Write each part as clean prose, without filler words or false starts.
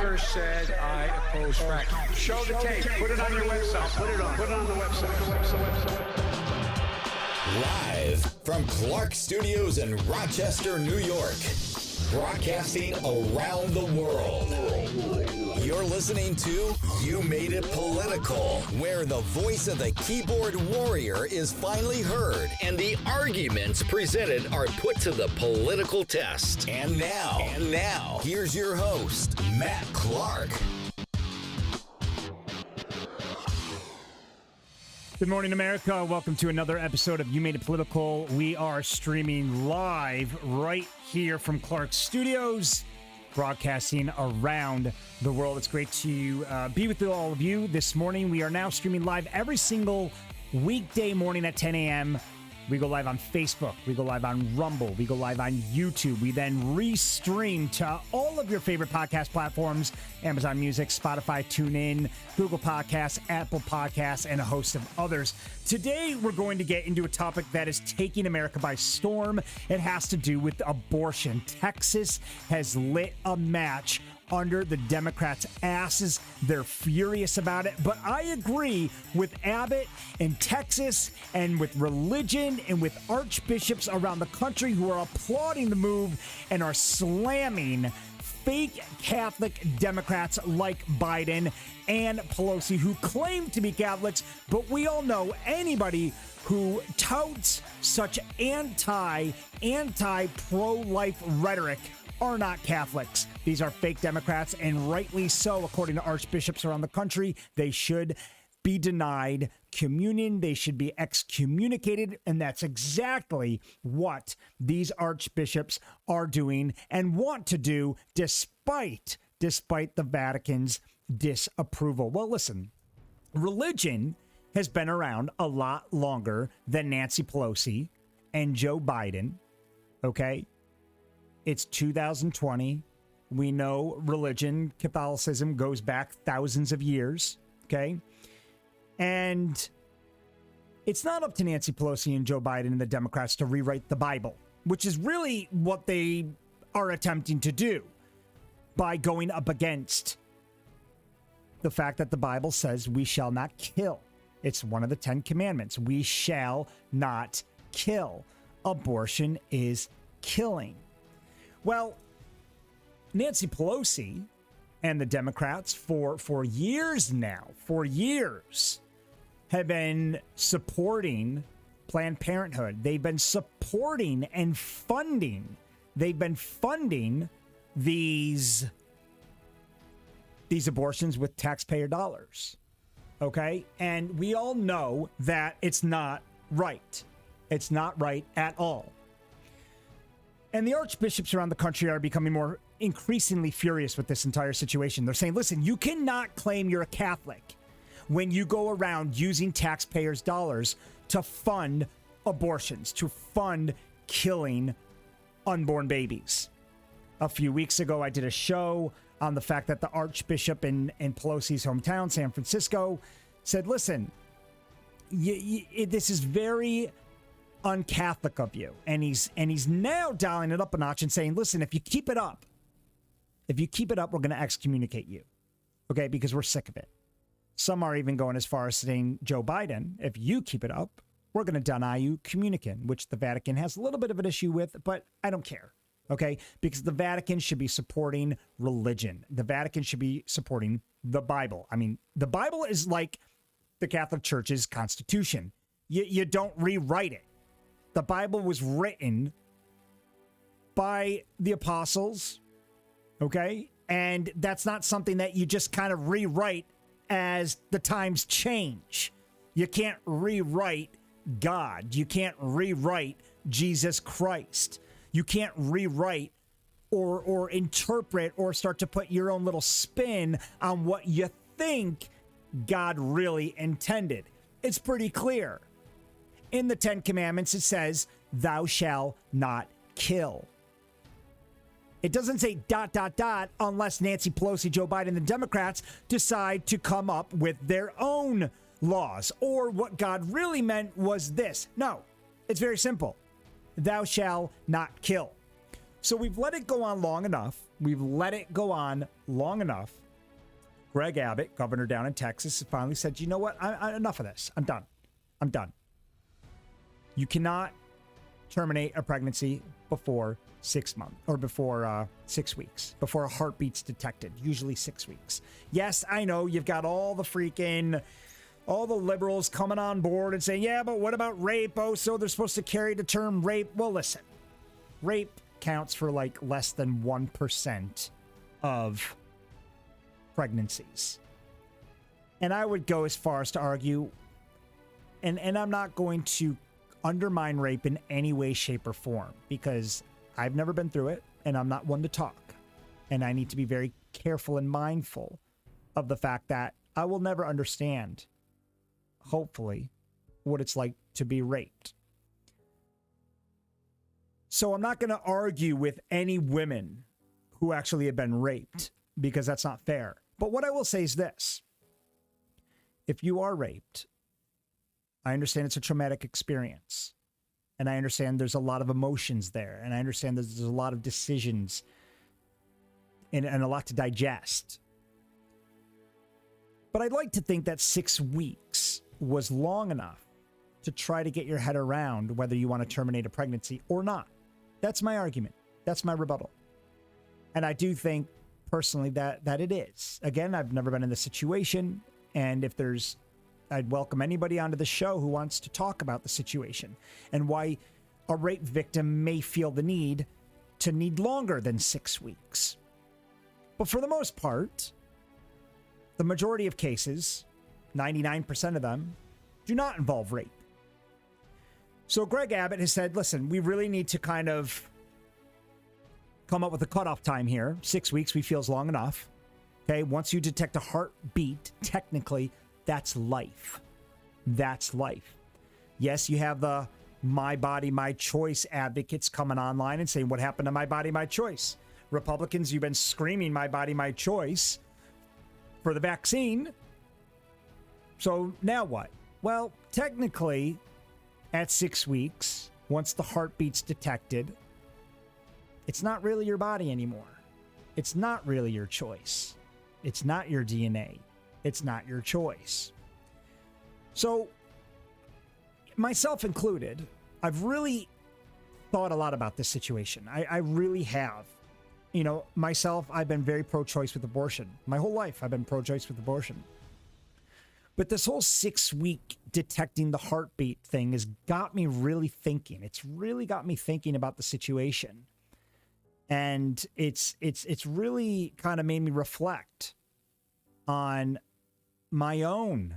never said I oppose fracking. Show the tape. Put it on your website. Put it on the website. Live from Clark Studios in Rochester, New York. Broadcasting around the world. You're listening to You Made It Political, where the voice of the keyboard warrior is finally heard and the arguments presented are put to the political test. And now, here's your host, Matt Clark. Good morning, America. Welcome to another episode of You Made It Political. We are streaming live right here from Clark Studios, broadcasting around the world. It's great to be with all of you this morning. We are now streaming live every single weekday morning at 10 a.m. We go live on Facebook. We go live on Rumble. We go live on YouTube. We then restream to all of your favorite podcast platforms, Amazon Music, Spotify, TuneIn, Google Podcasts, Apple Podcasts, and a host of others. Today, we're going to get into a topic that is taking America by storm. It has to do with abortion. Texas has lit a match under the Democrats' asses. They're furious about it. But I agree with Abbott in Texas and with religion and with archbishops around the country who are applauding the move and are slamming fake Catholic Democrats like Biden and Pelosi, who claim to be Catholics. But we all know anybody who touts such anti-pro-life rhetoric are not Catholics. These are fake Democrats, and rightly so, according to archbishops around the country. They should be denied communion. They should be excommunicated, and that's exactly what these archbishops are doing and want to do despite the Vatican's disapproval. Well, listen, religion has been around a lot longer than Nancy Pelosi and Joe Biden, okay? It's 2020. We know religion, Catholicism, goes back thousands of years, okay? And it's not up to Nancy Pelosi and Joe Biden and the Democrats to rewrite the Bible, which is really what they are attempting to do by going up against the fact that the Bible says we shall not kill. It's one of the 10 commandments. We shall not kill. Abortion is killing. Well, Nancy Pelosi and the Democrats for years now, have been supporting Planned Parenthood. They've been supporting and funding. They've been funding these abortions with taxpayer dollars. Okay? And we all know that it's not right. It's not right at all. And the archbishops around the country are becoming more increasingly furious with this entire situation. They're saying, listen, you cannot claim you're a Catholic when you go around using taxpayers' dollars to fund abortions, to fund killing unborn babies. A few weeks ago, I did a show on the fact that the Archbishop in Pelosi's hometown, San Francisco, said, listen, this is very un-Catholic of you. And he's now dialing it up a notch and saying, listen, if you keep it up, we're going to excommunicate you. Okay, because we're sick of it. Some are even going as far as saying, Joe Biden, if you keep it up, we're going to deny you communion, which the Vatican has a little bit of an issue with, but I don't care. Okay, because the Vatican should be supporting religion. The Vatican should be supporting the Bible. I mean, the Bible is like the Catholic Church's constitution. You don't rewrite it. The Bible was written by the apostles, okay? And that's not something that you just kind of rewrite as the times change. You can't rewrite God. You can't rewrite Jesus Christ. You can't rewrite or interpret or start to put your own little spin on what you think God really intended. It's pretty clear. In the 10 Commandments, it says, thou shalt not kill. It doesn't say ... unless Nancy Pelosi, Joe Biden, and the Democrats decide to come up with their own laws. Or what God really meant was this. No, it's very simple. Thou shalt not kill. So we've let it go on long enough. We've let it go on long enough. Greg Abbott, governor down in Texas, finally said, you know what? Enough of this. I'm done. I'm done. You cannot terminate a pregnancy before 6 months or before 6 weeks, before a heartbeat's detected, usually 6 weeks. Yes, I know you've got all the liberals coming on board and saying, yeah, but what about rape? Oh, so they're supposed to carry the term rape. Well, listen, rape counts for like less than 1% of pregnancies. And I would go as far as to argue, and I'm not going to undermine rape in any way, shape, or form, because I've never been through it, and I'm not one to talk. And I need to be very careful and mindful of the fact that I will never understand, hopefully, what it's like to be raped. So I'm not going to argue with any women who actually have been raped, because that's not fair. But what I will say is this. If you are raped, I understand it's a traumatic experience. And I understand there's a lot of emotions there. And I understand there's a lot of decisions and a lot to digest. But I'd like to think that 6 weeks was long enough to try to get your head around whether you want to terminate a pregnancy or not. That's my argument. That's my rebuttal. And I do think personally that it is. Again, I've never been in this situation. And if I'd welcome anybody onto the show who wants to talk about the situation and why a rape victim may feel the need longer than 6 weeks. But for the most part, the majority of cases, 99% of them, do not involve rape. So Greg Abbott has said, listen, we really need to kind of come up with a cutoff time here. 6 weeks we feel is long enough. Okay, once you detect a heartbeat, technically, that's life. That's life. Yes, you have the My Body, My Choice advocates coming online and saying, what happened to My Body, My Choice? Republicans, you've been screaming My Body, My Choice for the vaccine. So now what? Well, technically, at 6 weeks, once the heartbeat's detected, it's not really your body anymore. It's not really your choice. It's not your DNA. It's not your choice. So, myself included, I've really thought a lot about this situation. I really have. You know, myself, I've been very pro-choice with abortion. My whole life, I've been pro-choice with abortion. But this whole 6 week detecting the heartbeat thing has got me really thinking. It's really got me thinking about the situation. And it's really kind of made me reflect on my own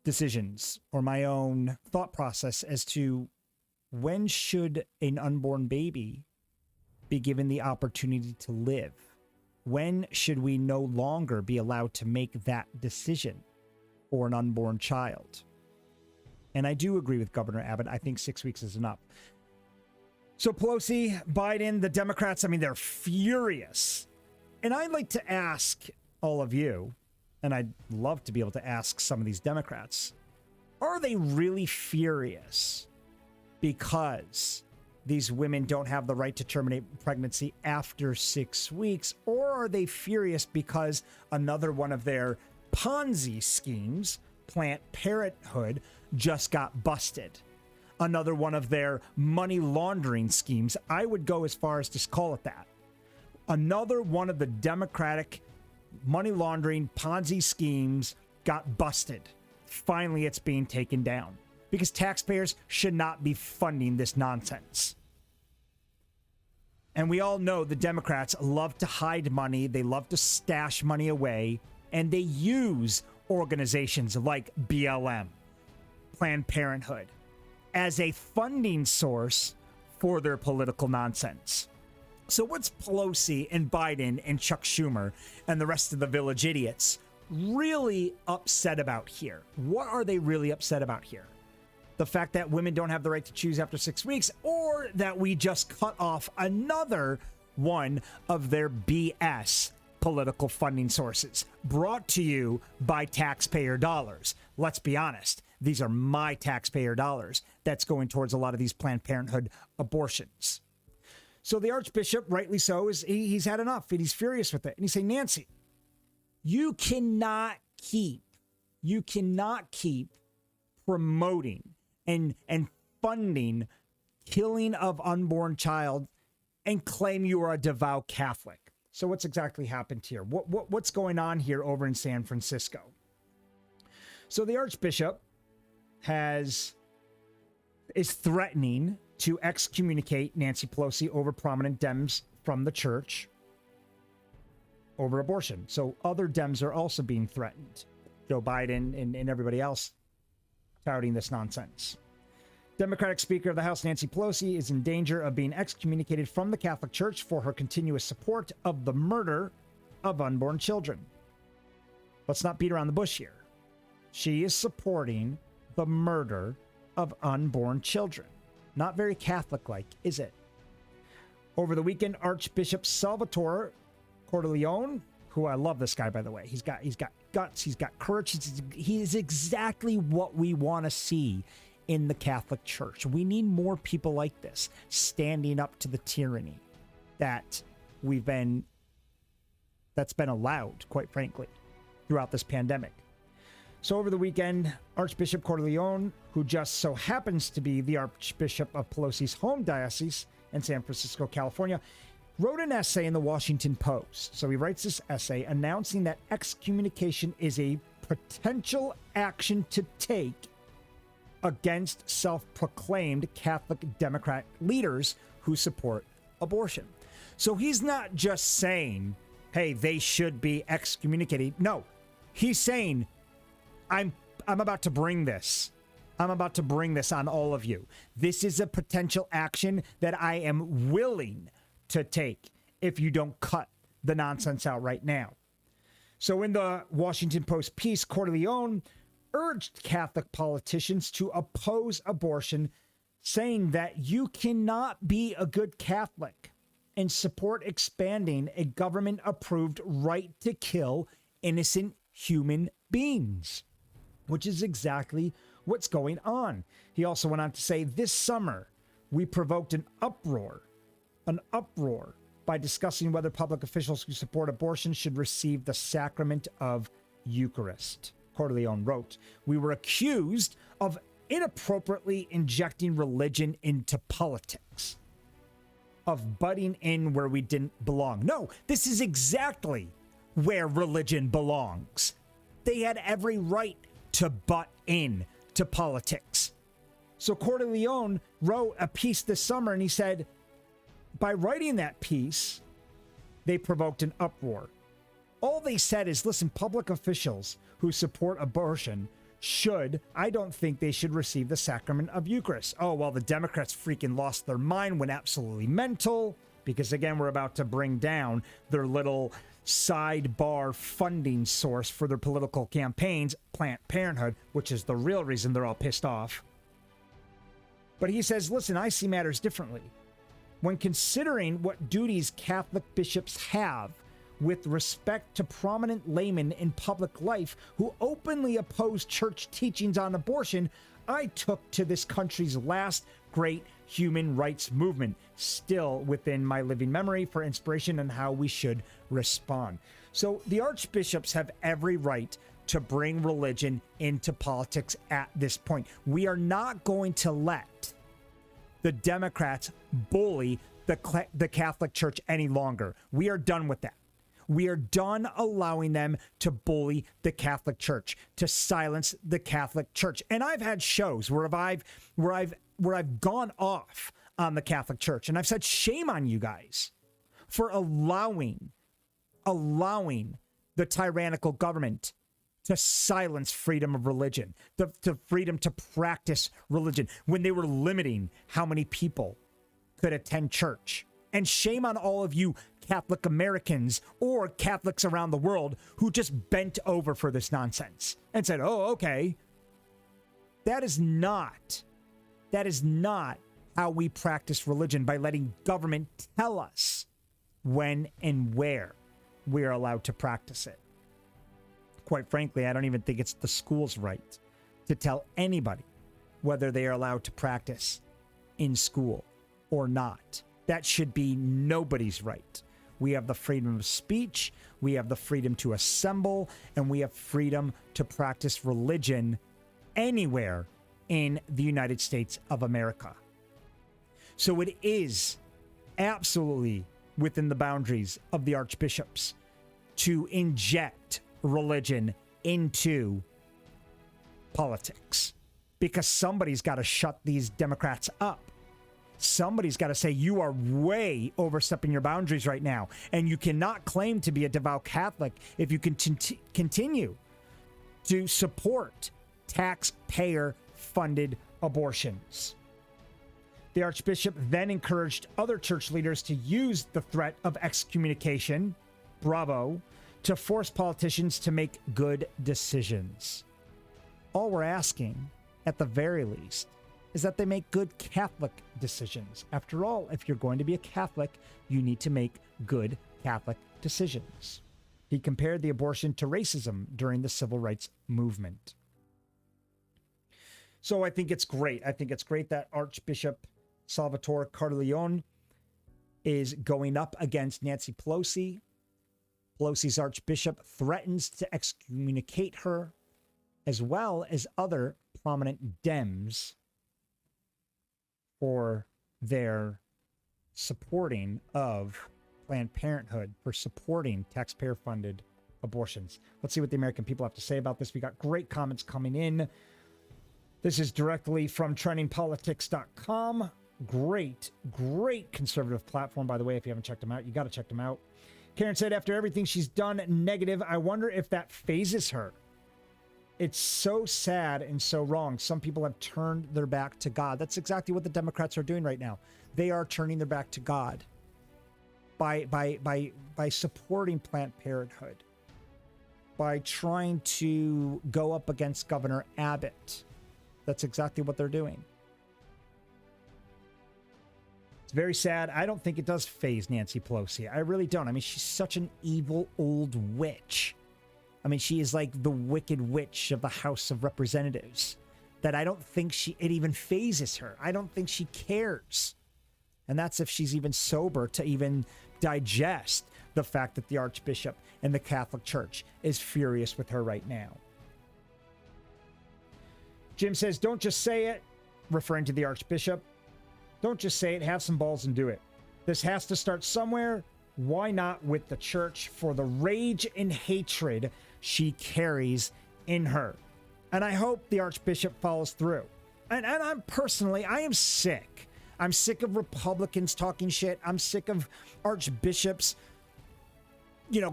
decisions or my own thought process as to when should an unborn baby be given the opportunity to live? When should we no longer be allowed to make that decision for an unborn child? And I do agree with Governor Abbott. I think 6 weeks is enough. So Pelosi, Biden, the Democrats, I mean, they're furious. And I'd like to ask all of you, and I'd love to be able to ask some of these Democrats, are they really furious because these women don't have the right to terminate pregnancy after 6 weeks? Or are they furious because another one of their Ponzi schemes, Planned Parenthood, just got busted? Another one of their money laundering schemes, I would go as far as to call it that. Another one of the Democratic money laundering Ponzi schemes got busted. Finally, it's being taken down because taxpayers should not be funding this nonsense. And we all know the Democrats love to hide money. They love to stash money away, and they use organizations like BLM, Planned Parenthood, as a funding source for their political nonsense. So what's Pelosi and Biden and Chuck Schumer and the rest of the village idiots really upset about here? What are they really upset about here? The fact that women don't have the right to choose after 6 weeks, or that we just cut off another one of their BS political funding sources brought to you by taxpayer dollars? Let's be honest. These are my taxpayer dollars that's going towards a lot of these Planned Parenthood abortions. So the Archbishop, rightly so, he's had enough and he's furious with it. And he's saying, Nancy, you cannot keep promoting and funding killing of unborn child and claim you are a devout Catholic. So what's exactly happened here? What's going on here over in San Francisco? So the Archbishop is threatening to excommunicate Nancy Pelosi over prominent Dems from the church over abortion. So other Dems are also being threatened. Joe Biden and everybody else touting this nonsense. Democratic Speaker of the House Nancy Pelosi is in danger of being excommunicated from the Catholic Church for her continuous support of the murder of unborn children. Let's not beat around the bush here. She is supporting the murder of unborn children. Not very Catholic-like, is it? Over the weekend, Archbishop Salvatore Cordileone, who I love this guy, by the way. He's got guts, he's got courage. He is exactly what we want to see in the Catholic Church. We need more people like this standing up to the tyranny that's been allowed, quite frankly, throughout this pandemic. So over the weekend, Archbishop Cordileone, who just so happens to be the Archbishop of Pelosi's home diocese in San Francisco, California, wrote an essay in the Washington Post. So he writes this essay announcing that excommunication is a potential action to take against self-proclaimed Catholic Democrat leaders who support abortion. So he's not just saying, hey, they should be excommunicated. No, he's saying, I'm about to bring this. I'm about to bring this on all of you. This is a potential action that I am willing to take if you don't cut the nonsense out right now. So in the Washington Post piece, Cordileone urged Catholic politicians to oppose abortion, saying that you cannot be a good Catholic and support expanding a government-approved right to kill innocent human beings, which is exactly what's going on. He also went on to say, this summer, we provoked an uproar by discussing whether public officials who support abortion should receive the sacrament of Eucharist. Cordileone wrote, we were accused of inappropriately injecting religion into politics, of butting in where we didn't belong. No, this is exactly where religion belongs. They had every right to butt in to politics. So Cordileone wrote a piece this summer, and he said, by writing that piece, they provoked an uproar. All they said is, listen, public officials who support abortion I don't think they should receive the sacrament of Eucharist. Oh, well, the Democrats freaking lost their mind, went absolutely mental, because again, we're about to bring down their little sidebar funding source for their political campaigns, Planned Parenthood, which is the real reason they're all pissed off. But he says, listen, I see matters differently. When considering what duties Catholic bishops have with respect to prominent laymen in public life who openly oppose church teachings on abortion, I took to this country's last great human rights movement, still within my living memory, for inspiration on how we should respond. So the archbishops have every right to bring religion into politics at this point. We are not going to let the Democrats bully the Catholic Church any longer. We are done with that. We are done allowing them to bully the Catholic Church, to silence the Catholic Church. And I've had shows where I've gone off on the Catholic Church, and I've said, shame on you guys for allowing the tyrannical government to silence freedom of religion, the freedom to practice religion, when they were limiting how many people could attend church. And shame on all of you Catholic Americans or Catholics around the world who just bent over for this nonsense and said, oh, okay. That is not how we practice religion, by letting government tell us when and where we are allowed to practice it. Quite frankly, I don't even think it's the school's right to tell anybody whether they are allowed to practice in school or not. That should be nobody's right. We have the freedom of speech, we have the freedom to assemble, and we have freedom to practice religion anywhere in the United States of America. So it is absolutely within the boundaries of the archbishops to inject religion into politics, because somebody's got to shut these Democrats up. Somebody's got to say, you are way overstepping your boundaries right now, and you cannot claim to be a devout Catholic if you continue to support taxpayer-funded abortions. The Archbishop then encouraged other church leaders to use the threat of excommunication, bravo, to force politicians to make good decisions. All we're asking, at the very least, is that they make good Catholic decisions. After all, if you're going to be a Catholic, you need to make good Catholic decisions. He compared the abortion to racism during the civil rights movement. So I think it's great. I think it's great that Archbishop Salvatore Cordileone is going up against Nancy Pelosi. Pelosi's archbishop threatens to excommunicate her, as well as other prominent Dems, for their supporting of Planned Parenthood, for supporting taxpayer-funded abortions. Let's see what the American people have to say about this. We got great comments coming in. This is directly from trendingpolitics.com. Great conservative platform, by the way. If you haven't checked them out, you got to check them out. Karen said, after everything she's done negative, I wonder if that phases her. It's so sad and so wrong. Some people have turned their back to God. That's exactly what the Democrats are doing right now. They are turning their back to God by supporting Planned Parenthood, by trying to go up against Governor Abbott. That's exactly what they're doing. It's very sad. I don't think it does phase Nancy Pelosi. I really don't. I mean, she's such an evil old witch. I mean, she is like the wicked witch of the House of Representatives, that I don't think it even phases her. I don't think she cares. And that's if she's even sober to even digest the fact that the Archbishop and the Catholic Church is furious with her right now. Jim says, don't just say it, referring to the Archbishop. Don't just say it, have some balls and do it. This has to start somewhere. Why not with the church, for the rage and hatred she carries in her? And I hope the Archbishop follows through. And I'm personally, I am sick. I'm sick of Republicans talking shit. I'm sick of archbishops,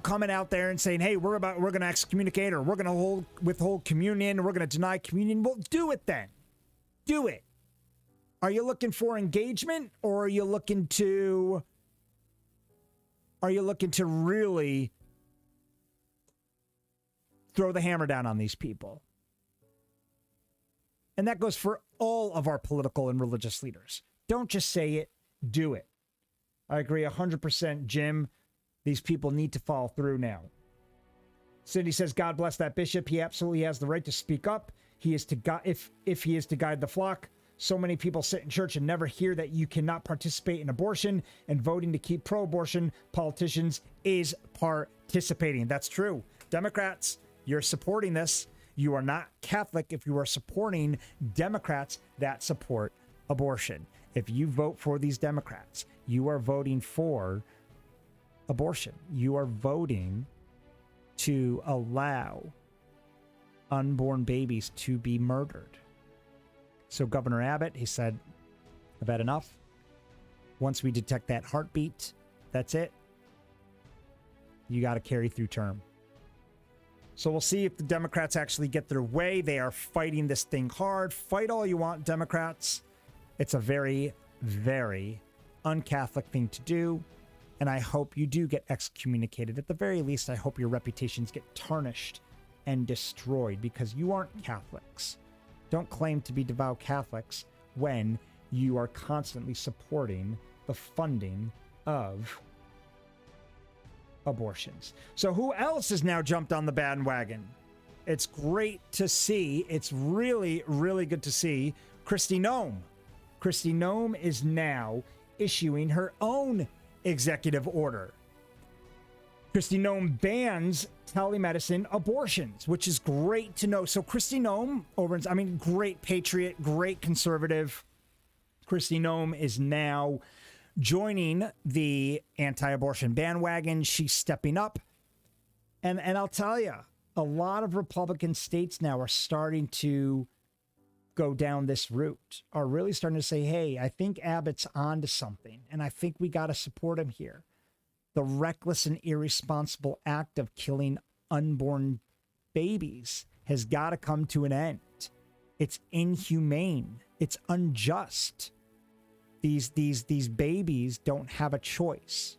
coming out there and saying, hey, we're going to excommunicate, or we're going to withhold communion, or we're going to deny communion. Well, do it then. Do it. Are you looking for engagement, or are you looking to really throw the hammer down on these people? And that goes for all of our political and religious leaders. Don't just say it, do it. I agree 100%, Jim. These people need to follow through now. Cindy says, God bless that bishop. He absolutely has the right to speak up. He is to if he is to guide the flock. So many people sit in church and never hear that you cannot participate in abortion, and voting to keep pro-abortion politicians is participating. That's true. Democrats, you're supporting this. You are not Catholic if you are supporting Democrats that support abortion. If you vote for these Democrats, you are voting for abortion. You are voting to allow unborn babies to be murdered. So Governor Abbott, he said, I've had enough. Once we detect that heartbeat, that's it. You got to carry through term. So we'll see if the Democrats actually get their way. They are fighting this thing hard. Fight all you want, Democrats. It's a very, very un-Catholic thing to do. And I hope you do get excommunicated. At the very least, I hope your reputations get tarnished and destroyed, because you aren't Catholics. Don't claim to be devout Catholics when you are constantly supporting the funding of abortions. So who else has now jumped on the bandwagon? It's great to see. It's really, really good to see. Kristi Noem. Kristi Noem is now issuing her own executive order. Kristi Noem bans telemedicine abortions, which is great to know. So Kristi Noem, great patriot, great conservative. Kristi Noem is now joining the anti-abortion bandwagon. She's stepping up. And I'll tell you, a lot of Republican states now are starting to go down this route, are really starting to say, hey, I think Abbott's onto something, and I think we got to support him here. The reckless and irresponsible act of killing unborn babies has got to come to an end. It's inhumane. It's unjust. These babies don't have a choice.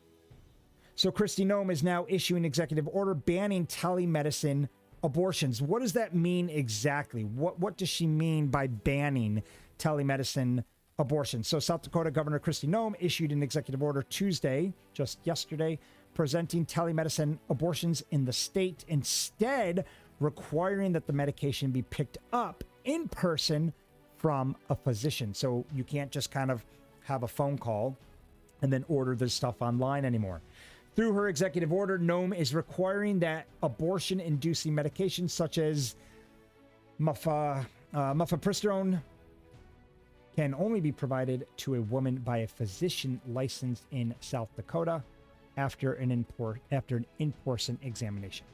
So Kristi Noem is now issuing executive order banning telemedicine abortions. What does that mean exactly? What does she mean by banning telemedicine abortion? So South Dakota Governor Kristi Noem issued an executive order Tuesday, just yesterday, presenting telemedicine abortions in the state, instead requiring that the medication be picked up in person from a physician. So you can't just kind of have a phone call and then order this stuff online anymore. Through her executive order, Noem is requiring that abortion-inducing medications such as mifepristone can only be provided to a woman by a physician licensed in South Dakota after an in-person examination.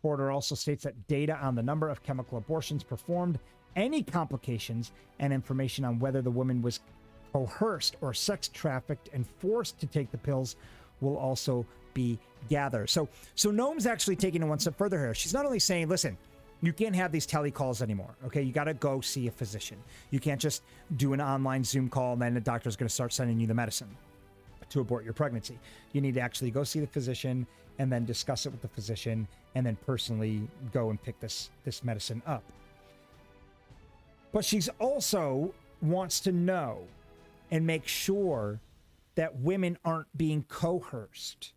The order also states that data on the number of chemical abortions performed, any complications, and information on whether the woman was coerced or sex trafficked and forced to take the pills will also be gathered. So Noem's actually taking it one step further here. She's not only saying, listen, you can't have these telecalls anymore. Okay, you got to go see a physician. You can't just do an online Zoom call and then the doctor's going to start sending you the medicine to abort your pregnancy. You need to actually go see the physician and then discuss it with the physician and then personally go and pick this medicine up. But she's also wants to know and make sure that women aren't being coerced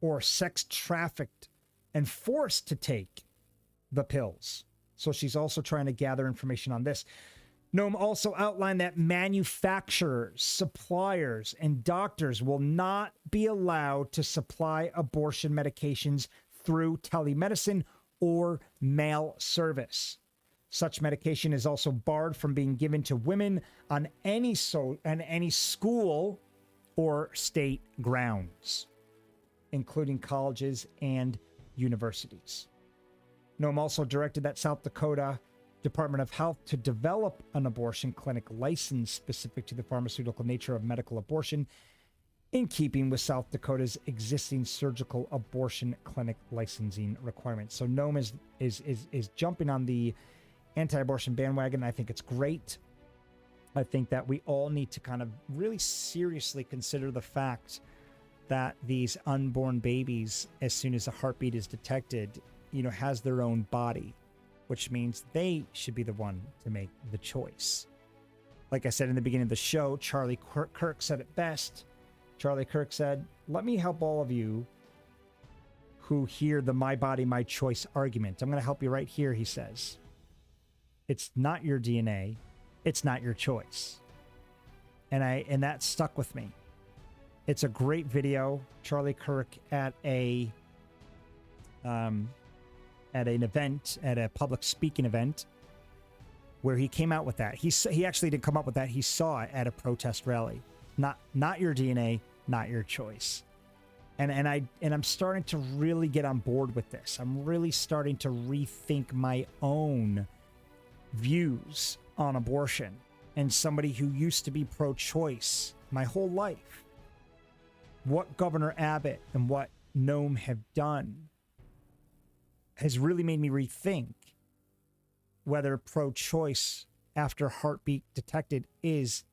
or sex trafficked and forced to take the pills. So she's also trying to gather information on this. Noem also outlined that manufacturers, suppliers, and doctors will not be allowed to supply abortion medications through telemedicine or mail service. Such medication is also barred from being given to women on any school or state grounds, including colleges and universities. Noem also directed that South Dakota Department of Health to develop an abortion clinic license specific to the pharmaceutical nature of medical abortion, in keeping with South Dakota's existing surgical abortion clinic licensing requirements. So Noem is jumping on the anti-abortion bandwagon. I think it's great. I think that we all need to kind of really seriously consider the fact that these unborn babies, as soon as a heartbeat is detected, has their own body, which means they should be the one to make the choice. Like I said in the beginning of the show, Charlie Kirk said it best. Charlie Kirk said, let me help all of you who hear the my body, my choice argument. I'm going to help you right here, he says. It's not your DNA. It's not your choice. And that stuck with me. It's a great video. Charlie Kirk at an event, at a public speaking event, where he came out with that. He actually didn't come up with that. He saw it at a protest rally. Not your DNA, not your choice. And I'm starting to really get on board with this. I'm really starting to rethink my own views on abortion, and somebody who used to be pro-choice my whole life. What Governor Abbott and what Noem have done has really made me rethink whether pro-choice after heartbeat detected is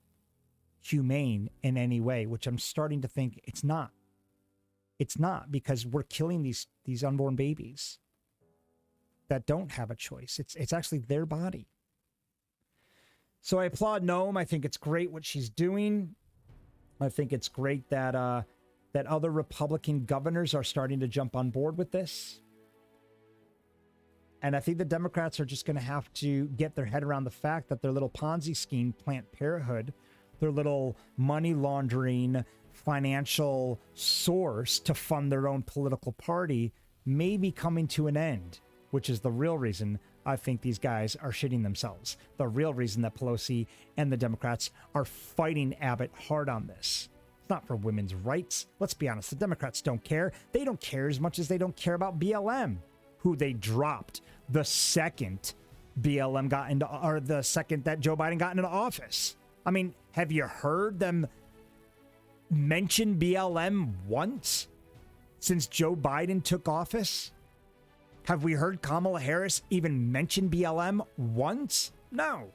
humane in any way, which I'm starting to think it's not. It's not, because we're killing these unborn babies that don't have a choice. It's actually their body. So I applaud Noem. I think it's great what she's doing. I think it's great that other Republican governors are starting to jump on board with this. And I think the Democrats are just going to have to get their head around the fact that their little Ponzi scheme, Planned Parenthood, their little money laundering financial source to fund their own political party may be coming to an end, which is the real reason I think these guys are shitting themselves. The real reason that Pelosi and the Democrats are fighting Abbott hard on this. It's not for women's rights. Let's be honest. The Democrats don't care. They don't care as much as they don't care about BLM, who they dropped the second BLM got into, or the second that Joe Biden got into office. I mean, have you heard them mention BLM once since Joe Biden took office? Have we heard Kamala Harris even mention BLM once? No.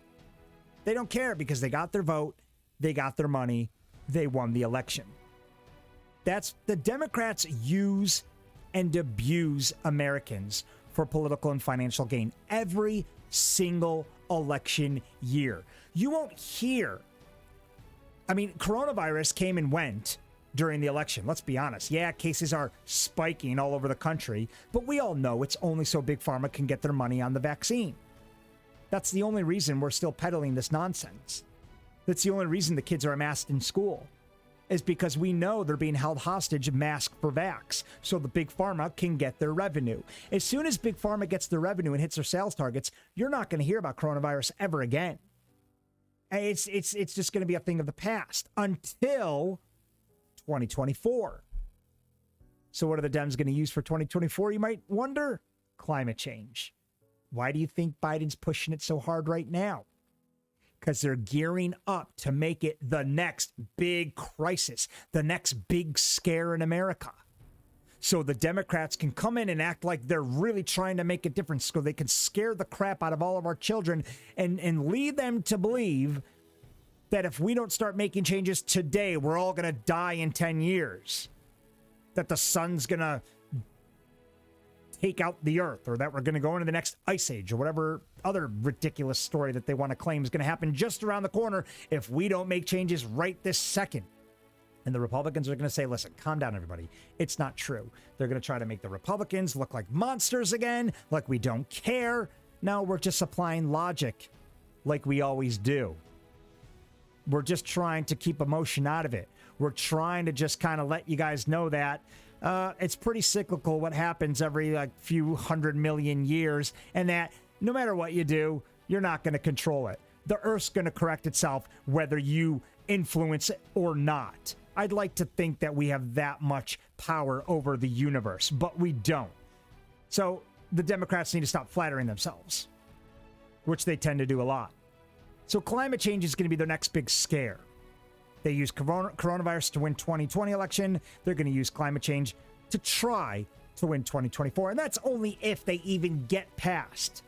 They don't care because they got their vote, they got their money, they won the election. That's the Democrats use and abuse Americans for political and financial gain every single election year. You won't hear. I mean, coronavirus came and went during the election. Let's be honest. Yeah, cases are spiking all over the country, but we all know it's only so Big Pharma can get their money on the vaccine. That's the only reason we're still peddling this nonsense. That's the only reason the kids are masked in school, is because we know they're being held hostage, masked for vax, so the Big Pharma can get their revenue. As soon as Big Pharma gets their revenue and hits their sales targets, you're not going to hear about coronavirus ever again. It's just going to be a thing of the past until 2024. So what are the Dems going to use for 2024, you might wonder? Climate change. Why do you think Biden's pushing it so hard right now? Because they're gearing up to make it the next big crisis, the next big scare in America. So the Democrats can come in and act like they're really trying to make a difference, so they can scare the crap out of all of our children and lead them to believe that if we don't start making changes today, we're all going to die in 10 years. That the sun's going to take out the earth, or that we're going to go into the next ice age, or whatever other ridiculous story that they want to claim is going to happen just around the corner if we don't make changes right this second. And the Republicans are going to say, listen, calm down, everybody. It's not true. They're going to try to make the Republicans look like monsters again, like we don't care. No, we're just applying logic like we always do. We're just trying to keep emotion out of it. We're trying to just kind of let you guys know that it's pretty cyclical what happens every few 100 million years, and that no matter what you do, you're not going to control it. The Earth's going to correct itself whether you influence it or not. I'd like to think that we have that much power over the universe, but we don't. So the Democrats need to stop flattering themselves, which they tend to do a lot. So climate change is going to be their next big scare. They use coronavirus to win 2020 election. They're going to use climate change to try to win 2024. And that's only if they even get past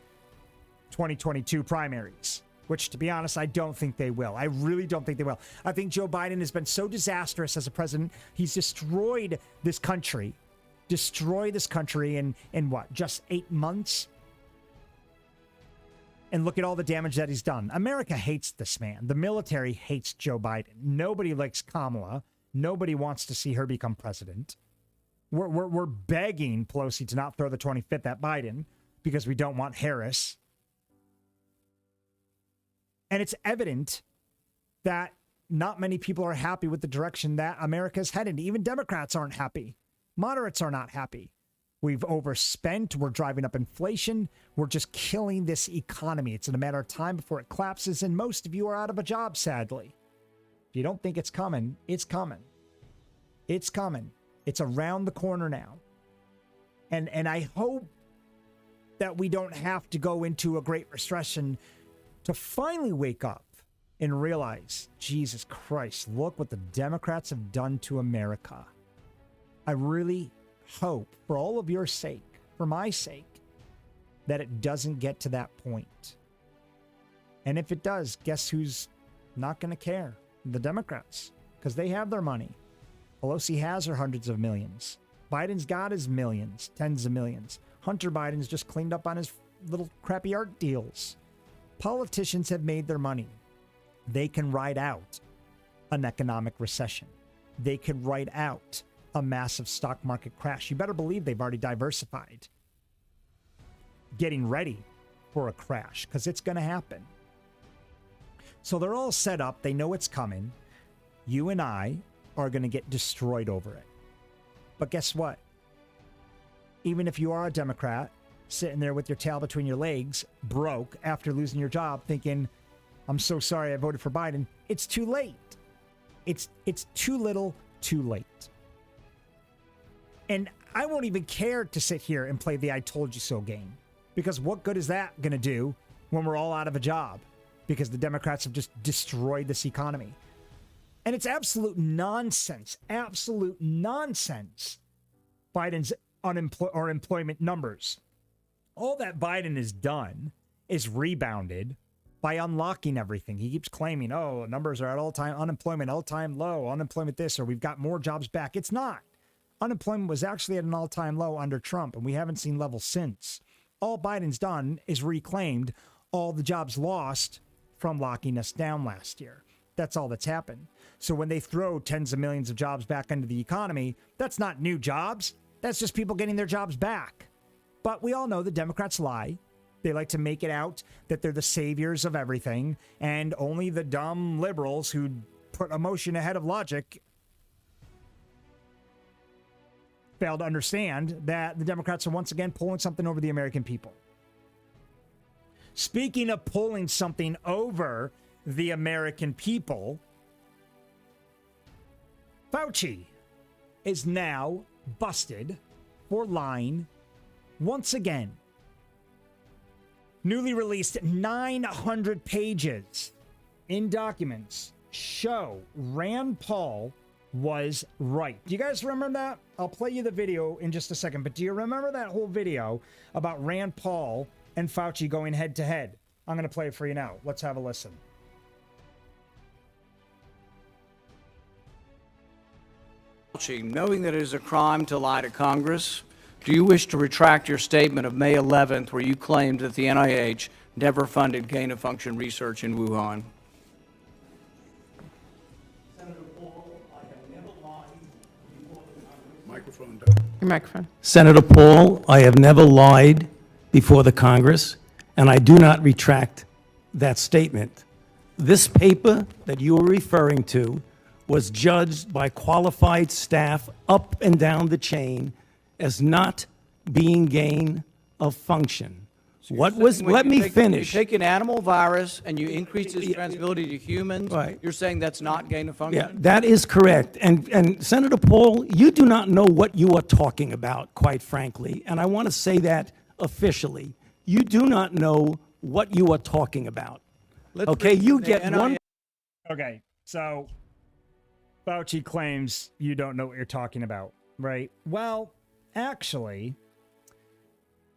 2022 primaries, which, to be honest, I don't think they will. I really don't think they will. I think Joe Biden has been so disastrous as a president. He's destroyed this country. In what, just 8 months? And look at all the damage that he's done. America hates this man. The military hates Joe Biden. Nobody likes Kamala. Nobody wants to see her become president. We're begging Pelosi to not throw the 25th at Biden because we don't want Harris. And it's evident that not many people are happy with the direction that America's headed. Even Democrats aren't happy. Moderates are not happy. We've overspent. We're driving up inflation. We're just killing this economy. It's in a matter of time before it collapses, and most of you are out of a job, sadly. If you don't think it's coming, it's coming. It's coming. It's around the corner now. And I hope that we don't have to go into a great recession to finally wake up and realize, Jesus Christ, look what the Democrats have done to America. I really hope, for all of your sake, for my sake, that it doesn't get to that point. And if it does, guess who's not going to care? The Democrats, because they have their money. Pelosi has her hundreds of millions. Biden's got his millions, tens of millions. Hunter Biden's just cleaned up on his little crappy art deals. Politicians have made their money. They can ride out an economic recession. They can ride out a massive stock market crash. You better believe they've already diversified, getting ready for a crash, because it's going to happen. So they're all set up. They know it's coming. You and I are going to get destroyed over it. But guess what? Even if you are a Democrat, sitting there with your tail between your legs, broke after losing your job, thinking, I'm so sorry I voted for Biden, it's too late. It's too little, too late. And I won't even care to sit here and play the I told you so game. Because what good is that going to do when we're all out of a job? Because the Democrats have just destroyed this economy. And it's absolute nonsense. Absolute nonsense. Biden's employment numbers. All that Biden has done is rebounded by unlocking everything. He keeps claiming, oh, numbers are at all-time unemployment, all-time low, unemployment this, or we've got more jobs back. It's not. Unemployment was actually at an all-time low under Trump, and we haven't seen levels since. All Biden's done is reclaimed all the jobs lost from locking us down last year. That's all that's happened. So when they throw tens of millions of jobs back into the economy, that's not new jobs. That's just people getting their jobs back. But we all know the Democrats lie. They like to make it out that they're the saviors of everything, and only the dumb liberals who put emotion ahead of logic fail to understand that the Democrats are once again pulling something over the American people. Speaking of pulling something over the American people, Fauci is now busted for lying once again. Newly released 900 pages in documents show Rand Paul was right. Do you guys remember that? I'll play you the video in just a second, but do you remember that whole video about Rand Paul and Fauci going head to head? I'm going to play it for you now. Let's have a listen. Knowing that it is a crime to lie to Congress, do you wish to retract your statement of May 11th where you claimed that the NIH never funded gain-of-function research in Wuhan? Microphone. Your microphone. Senator Paul, I have never lied before the Congress, and I do not retract that statement. This paper that you are referring to was judged by qualified staff up and down the chain as not being gain of function. Let me finish. You take an animal virus and you increase its transmissibility to humans. Right. You're saying that's not gain of function? Yeah, that is correct. And Senator Paul, you do not know what you are talking about, quite frankly. And I want to say that officially. You do not know what you are talking about. Okay, you get one. Okay, so Fauci claims you don't know what you're talking about, right? Well, actually,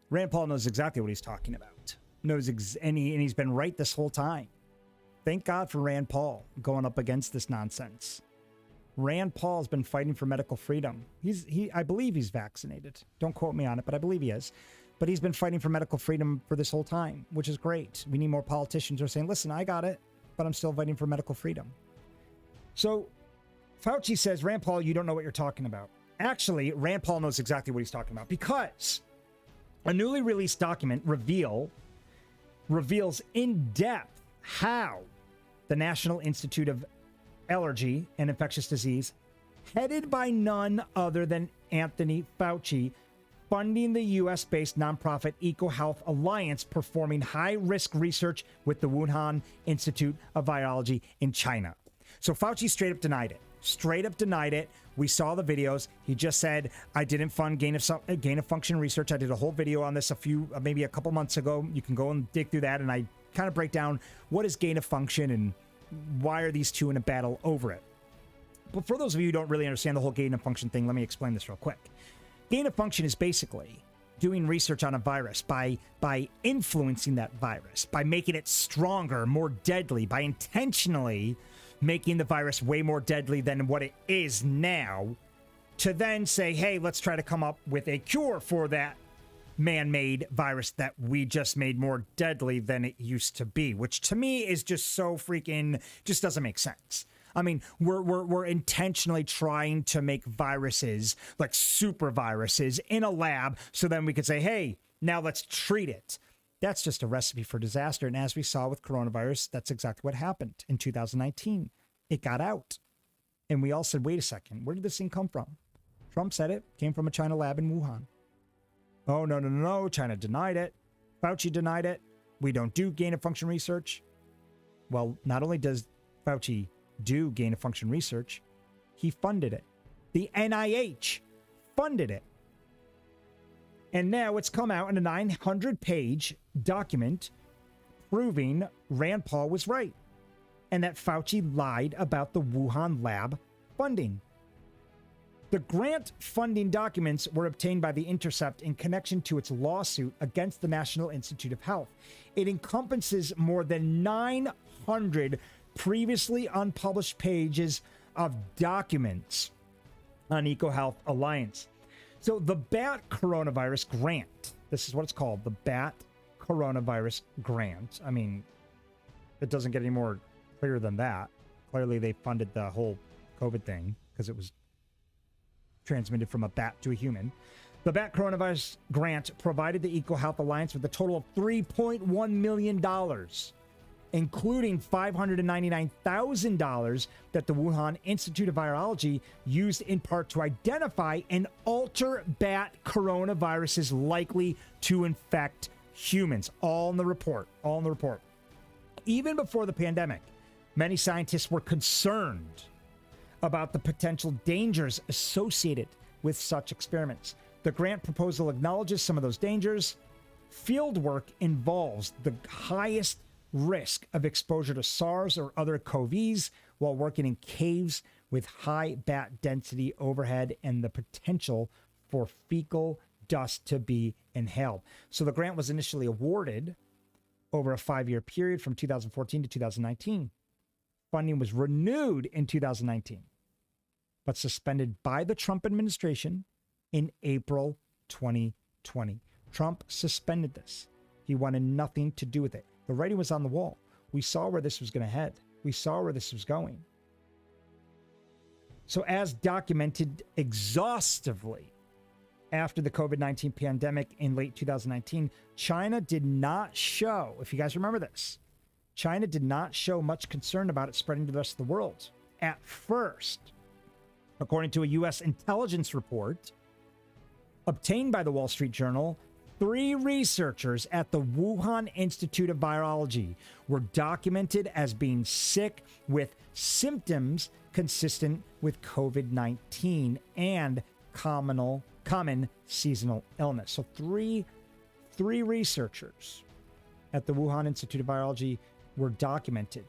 Rand Paul knows exactly what he's talking about. And he's been right this whole time. Thank God for Rand Paul going up against this nonsense. Rand Paul's been fighting for medical freedom. I believe he's vaccinated. Don't quote me on it, but I believe he is. But he's been fighting for medical freedom for this whole time, which is great. We need more politicians who are saying, listen, I got it, but I'm still fighting for medical freedom. So Fauci says, Rand Paul, you don't know what you're talking about. Actually, Rand Paul knows exactly what he's talking about because a newly released document reveals in depth how the National Institute of Allergy and Infectious Disease, headed by none other than Anthony Fauci, funding the U.S.-based nonprofit EcoHealth Alliance, performing high-risk research with the Wuhan Institute of Virology in China. So Fauci straight up denied it. Straight up denied it. We saw the videos. He just said, I didn't fund gain of function research. I did a whole video on this maybe a couple months ago. You can go and dig through that. And I kind of break down what is gain of function and why are these two in a battle over it. But for those of you who don't really understand the whole gain of function thing, let me explain this real quick. Gain of function is basically doing research on a virus by influencing that virus, by making it stronger, more deadly, by intentionally making the virus way more deadly than what it is now, to then say, hey, let's try to come up with a cure for that man-made virus that we just made more deadly than it used to be, which to me is just so freaking, just doesn't make sense. I mean, we're intentionally trying to make viruses, like super viruses, in a lab, so then we could say, hey, now let's treat it. That's just a recipe for disaster. And as we saw with coronavirus, that's exactly what happened in 2019. It got out. And we all said, wait a second, where did this thing come from? Trump said it came from a China lab in Wuhan. Oh, no. China denied it. Fauci denied it. We don't do gain-of-function research. Well, not only does Fauci do gain-of-function research, he funded it. The NIH funded it. And now it's come out in a 900-page document proving Rand Paul was right and that Fauci lied about the Wuhan Lab funding. The grant funding documents were obtained by The Intercept in connection to its lawsuit against the National Institute of Health. It encompasses more than 900 previously unpublished pages of documents on EcoHealth Alliance. So the BAT coronavirus grant, this is what it's called, the BAT coronavirus grant. I mean, it doesn't get any more clear than that. Clearly they funded the whole COVID thing because it was transmitted from a bat to a human. The BAT coronavirus grant provided the EcoHealth Alliance with a total of $3.1 million, including $599,000 that the Wuhan Institute of Virology used in part to identify and alter bat coronaviruses likely to infect humans. All in the report. Even before the pandemic, many scientists were concerned about the potential dangers associated with such experiments. The grant proposal acknowledges some of those dangers. Field work involves the highest risk of exposure to SARS or other CoVs while working in caves with high bat density overhead and the potential for fecal dust to be inhaled. So the grant was initially awarded over a 5-year period from 2014 to 2019. Funding was renewed in 2019, but suspended by the Trump administration in April 2020. Trump suspended this. He wanted nothing to do with it. The writing was on the wall. We saw where this was going to head. We saw where this was going. So as documented exhaustively after the COVID-19 pandemic in late 2019, China did not show, if you guys remember this, China did not show much concern about it spreading to the rest of the world at first. According to a U.S. intelligence report obtained by the Wall Street Journal, 3 researchers at the Wuhan Institute of Virology were documented as being sick with symptoms consistent with COVID-19 and common seasonal illness. So three researchers at the Wuhan Institute of Virology were documented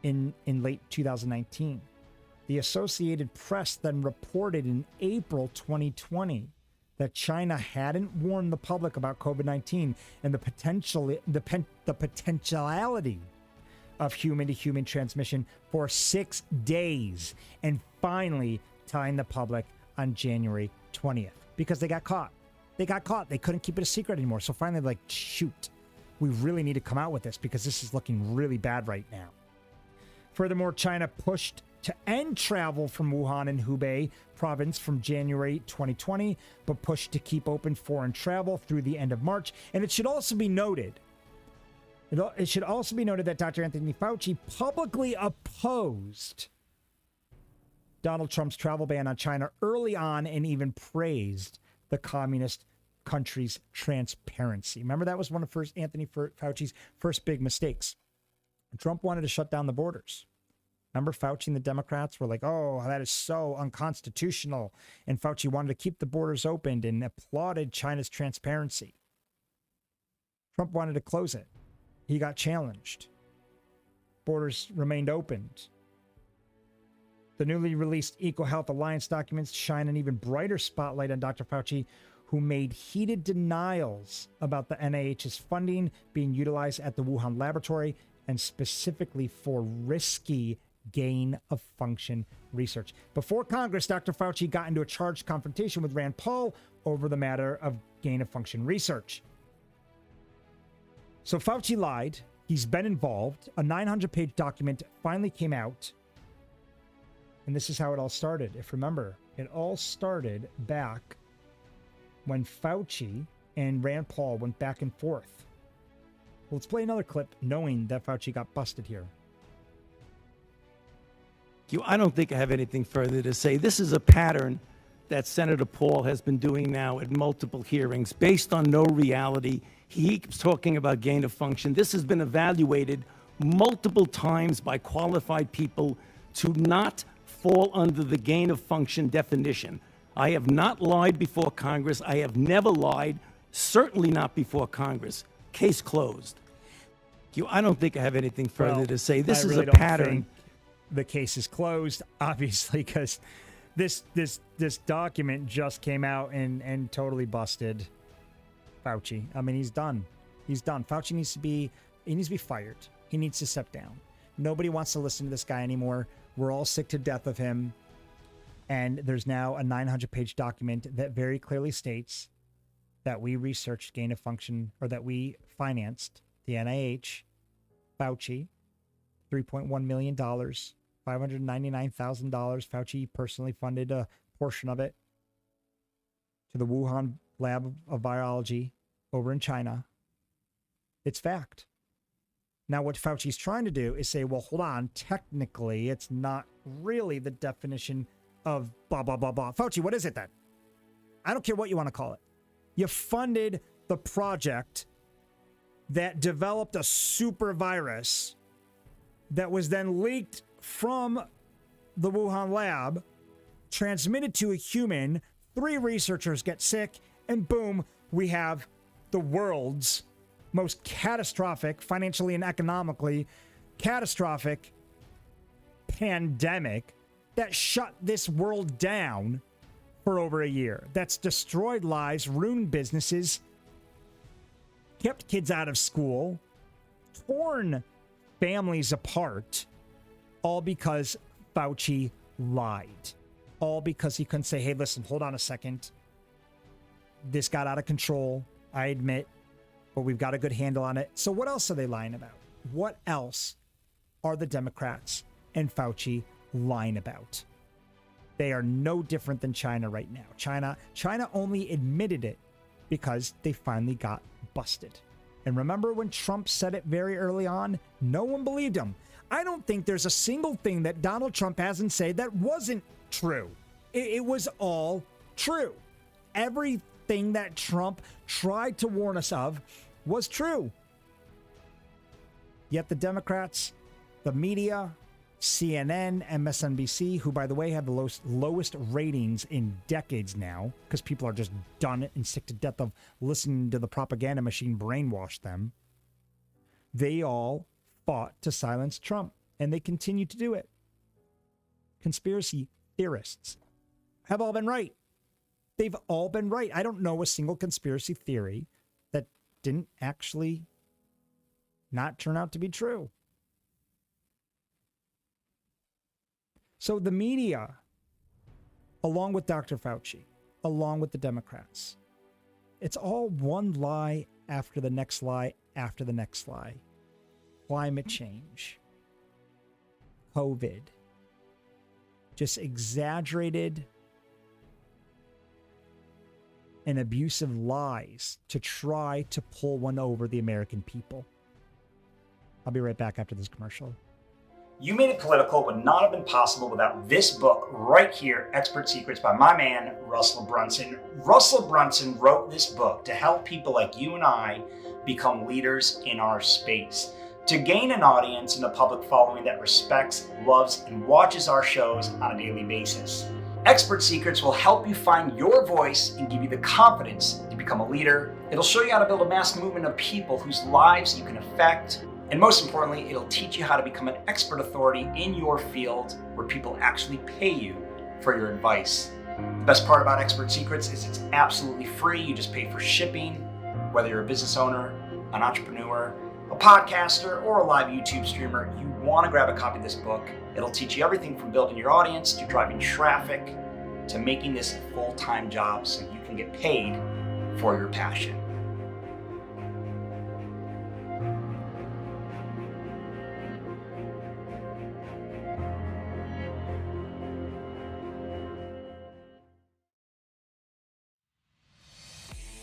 in late 2019. The Associated Press then reported in April 2020 that China hadn't warned the public about COVID-19 and the potentiality of human-to-human transmission for 6 days, and finally telling the public on January 20th because they got caught. They couldn't keep it a secret anymore. So finally, like, shoot, we really need to come out with this because this is looking really bad right now. Furthermore, China pushed to end travel from Wuhan and Hubei province from January 2020, but pushed to keep open foreign travel through the end of March. And it should also be noted, that Dr. Anthony Fauci publicly opposed Donald Trump's travel ban on China early on and even praised the communist country's transparency. Remember, that was one of Anthony Fauci's first big mistakes. Trump wanted to shut down the borders. Remember, Fauci and the Democrats were like, oh, that is so unconstitutional. And Fauci wanted to keep the borders opened and applauded China's transparency. Trump wanted to close it. He got challenged. Borders remained opened. The newly released EcoHealth Alliance documents shine an even brighter spotlight on Dr. Fauci, who made heated denials about the NIH's funding being utilized at the Wuhan laboratory and specifically for risky gain-of-function research. Before Congress, Dr. Fauci got into a charged confrontation with Rand Paul over the matter of gain-of-function research. So Fauci lied. He's been involved. A 900-page document finally came out. And this is how it all started. If remember, it all started back when Fauci and Rand Paul went back and forth. Well, let's play another clip knowing that Fauci got busted here. I don't think I have anything further to say. This is a pattern that Senator Paul has been doing now at multiple hearings based on no reality. He keeps talking about gain of function. This has been evaluated multiple times by qualified people to not fall under the gain of function definition. I have not lied before Congress. I have never lied, certainly not before Congress. Case closed. I don't think I have anything further to say. This is a pattern. The case is closed, obviously, because this document just came out and totally busted Fauci. I mean, he's done. He's done. Fauci needs to be fired. He needs to step down. Nobody wants to listen to this guy anymore. We're all sick to death of him. And there's now a 900-page document that very clearly states that we researched gain of function, or that we financed the NIH, Fauci, $3.1 million, $599,000. Fauci personally funded a portion of it to the Wuhan Lab of Virology over in China. It's fact. Now, what Fauci's trying to do is say, well, hold on, technically, it's not really the definition of blah, blah, blah, blah. Fauci, what is it then? I don't care what you want to call it. You funded the project that developed a super virus that was then leaked from the Wuhan lab, transmitted to a human, 3 researchers get sick, and boom, we have the world's most catastrophic, financially and economically catastrophic pandemic that shut this world down for over a year. That's destroyed lives, ruined businesses, kept kids out of school, torn families apart, all because Fauci lied. All because he couldn't say, hey, listen, hold on a second. This got out of control, I admit, but we've got a good handle on it. So what else are they lying about? What else are the Democrats and Fauci lying about? They are no different than China right now. China only admitted it because they finally got busted. And remember when Trump said it very early on? No one believed him. I don't think there's a single thing that Donald Trump hasn't said that wasn't true. It was all true. Everything that Trump tried to warn us of was true. Yet the Democrats, the media, CNN, MSNBC, who, by the way, have the lowest ratings in decades now, because people are just done and sick to death of listening to the propaganda machine brainwash them, they all fought to silence Trump, and they continue to do it. Conspiracy theorists have all been right. They've all been right. I don't know a single conspiracy theory that didn't actually not turn out to be true. So the media, along with Dr. Fauci, along with the Democrats, it's all one lie after the next lie after the next lie. Climate change, COVID, just exaggerated and abusive lies to try to pull one over the American people. I'll be right back after this commercial. You Made It Political would not have been possible without this book right here, Expert Secrets by my man, Russell Brunson. Russell Brunson wrote this book to help people like you and I become leaders in our space, to gain an audience and a public following that respects, loves, and watches our shows on a daily basis. Expert Secrets will help you find your voice and give you the confidence to become a leader. It'll show you how to build a mass movement of people whose lives you can affect. And most importantly, it'll teach you how to become an expert authority in your field where people actually pay you for your advice. The best part about Expert Secrets is it's absolutely free. You just pay for shipping, whether you're a business owner, an entrepreneur, a podcaster, or a live YouTube streamer. You want to grab a copy of this book. It'll teach you everything from building your audience to driving traffic to making this a full-time job so you can get paid for your passion.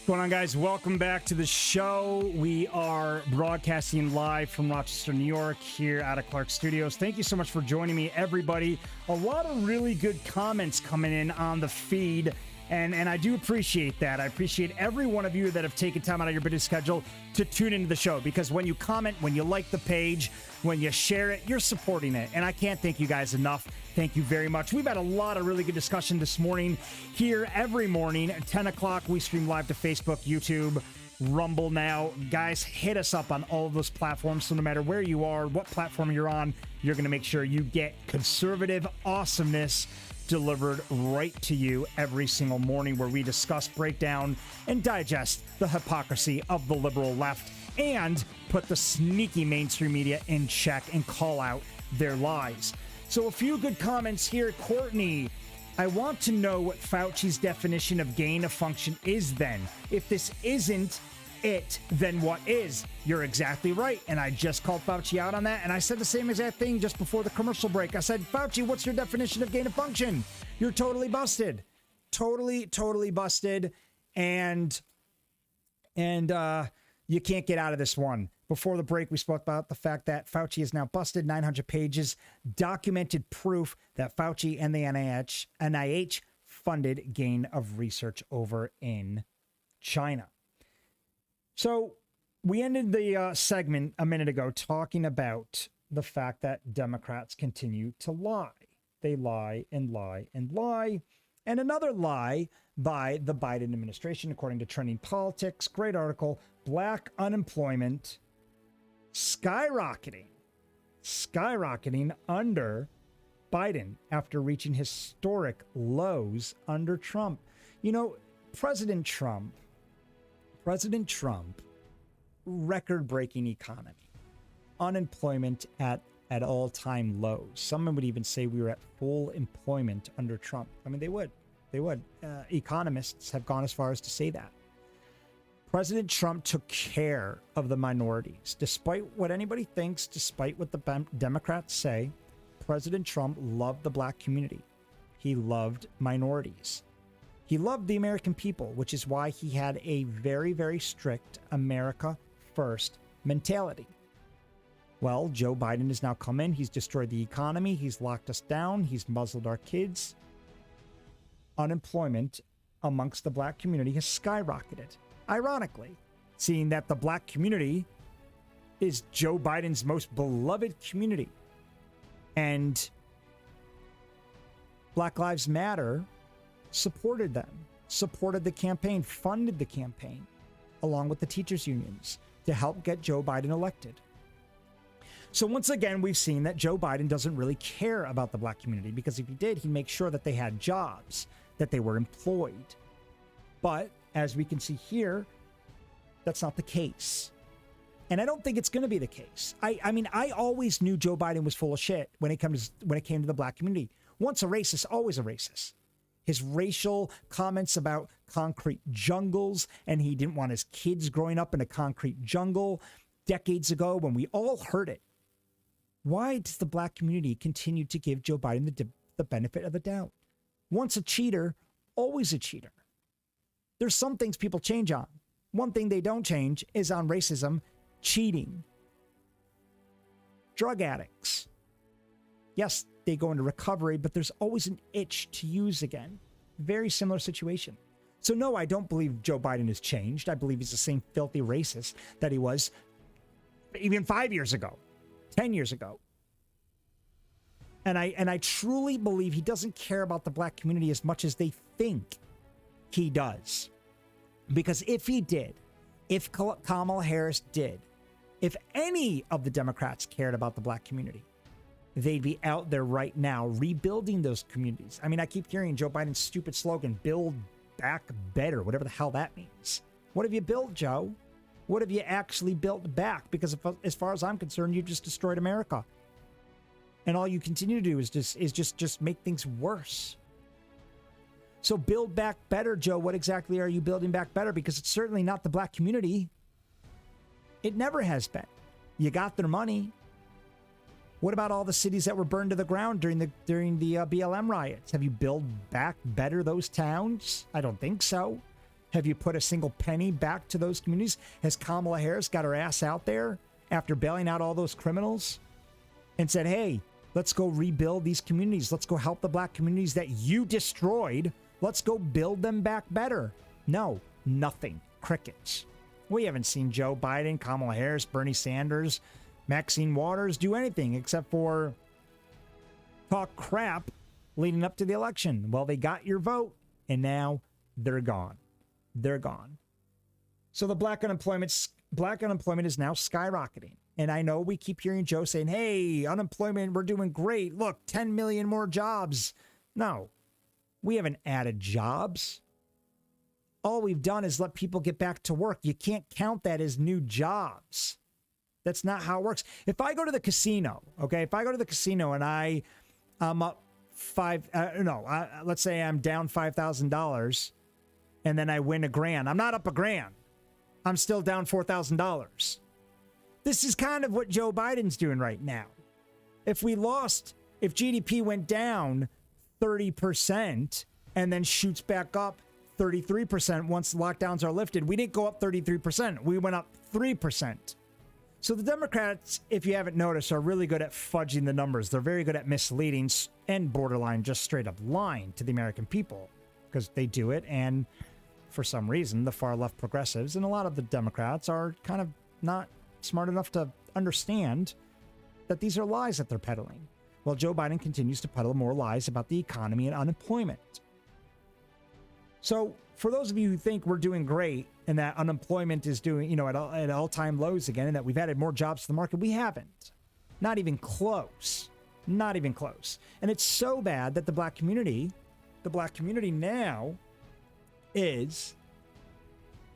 What's going on, guys? Welcome back to the show. We are broadcasting live from Rochester, New York, here out of Clark Studios. Thank you so much for joining me, everybody. A lot of really good comments coming in on the feed, and I do appreciate that. I appreciate every one of you that have taken time out of your busy schedule to tune into the show, because when you comment, when you like the page, when you share it, you're supporting it, and I can't thank you guys enough. Thank you very much. We've had a lot of really good discussion this morning here every morning at 10 o'clock. We stream live to Facebook, YouTube, Rumble now. Guys, hit us up on all of those platforms. So no matter where you are, what platform you're on, you're going to make sure you get conservative awesomeness delivered right to you every single morning, where we discuss, break down, and digest the hypocrisy of the liberal left and put the sneaky mainstream media in check and call out their lies. So a few good comments here. Courtney, I want to know what Fauci's definition of gain of function is then. If this isn't it, then what is? You're exactly right. And I just called Fauci out on that. And I said the same exact thing just before the commercial break. I said, Fauci, what's your definition of gain of function? You're totally busted. Totally busted. And you can't get out of this one. Before the break, we spoke about the fact that Fauci is now busted. 900 pages, documented proof that Fauci and the NIH funded gain of research over in China. So we ended the segment a minute ago talking about the fact that Democrats continue to lie. They lie and lie and lie. And another lie by the Biden administration, according to Trending Politics. Great article. Black unemployment skyrocketing under Biden after reaching historic lows under Trump. You know, President Trump, record-breaking economy, unemployment at all-time lows. Some would even say we were at full employment under Trump. I mean, they would. Economists have gone as far as to say that. President Trump took care of the minorities. Despite what anybody thinks, despite what the Democrats say, President Trump loved the black community. He loved minorities. He loved the American people, which is why he had a very, very strict America first mentality. Well, Joe Biden has now come in. He's destroyed the economy. He's locked us down. He's muzzled our kids. Unemployment amongst the black community has skyrocketed. Ironically, seeing that the black community is Joe Biden's most beloved community. And Black Lives Matter supported them, supported the campaign, funded the campaign, along with the teachers' unions, to help get Joe Biden elected. So once again, we've seen that Joe Biden doesn't really care about the black community, because if he did, he'd make sure that they had jobs, that they were employed. But as we can see here, that's not the case. And I don't think it's going to be the case. I mean, I always knew Joe Biden was full of shit when it came to the black community. Once a racist, always a racist. His racial comments about concrete jungles, and he didn't want his kids growing up in a concrete jungle decades ago when we all heard it. Why does the black community continue to give Joe Biden the benefit of the doubt? Once a cheater, always a cheater. There's some things people change on. One thing they don't change is on racism, cheating. Drug addicts. Yes, they go into recovery, but there's always an itch to use again. Very similar situation. So no, I don't believe Joe Biden has changed. I believe he's the same filthy racist that he was even 5 years ago, 10 years ago. And I truly believe he doesn't care about the black community as much as they think he does. Because if he did, if Kamala Harris did, if any of the Democrats cared about the black community, they'd be out there right now rebuilding those communities. I mean, I keep hearing Joe Biden's stupid slogan, build back better, whatever the hell that means. What have you built, Joe? What have you actually built back? Because as far as I'm concerned, you just destroyed America. And all you continue to do is just make things worse. So build back better, Joe. What exactly are you building back better? Because it's certainly not the black community. It never has been. You got their money. What about all the cities that were burned to the ground during the BLM riots? Have you built back better those towns? I don't think so. Have you put a single penny back to those communities? Has Kamala Harris got her ass out there after bailing out all those criminals and said, hey, let's go rebuild these communities. Let's go help the black communities that you destroyed. Let's go build them back better. No, nothing. Crickets. We haven't seen Joe Biden, Kamala Harris, Bernie Sanders, Maxine Waters do anything except for talk crap leading up to the election. Well, they got your vote, and now they're gone. They're gone. So the black unemployment is now skyrocketing. And I know we keep hearing Joe saying, hey, unemployment, we're doing great. Look, 10 million more jobs. No, we haven't added jobs. All we've done is let people get back to work. You can't count that as new jobs. That's not how it works. If I go to the casino, okay, if I go to the casino and I'm up let's say I'm down $5,000 and then I win $1,000. I'm not up $1,000. I'm still down $4,000. This is kind of what Joe Biden's doing right now. If GDP went down 30% and then shoots back up 33% once lockdowns are lifted, we didn't go up 33%. We went up 3%. So the Democrats, if you haven't noticed, are really good at fudging the numbers. They're very good at misleading and borderline just straight up lying to the American people because they do it. And for some reason, the far left progressives and a lot of the Democrats are kind of not smart enough to understand that these are lies that they're peddling. Well, Joe Biden continues to peddle more lies about the economy and unemployment. So for those of you who think we're doing great and that unemployment is doing, at all-time lows again and that we've added more jobs to the market, we haven't. Not even close. Not even close. And it's so bad that the black community now is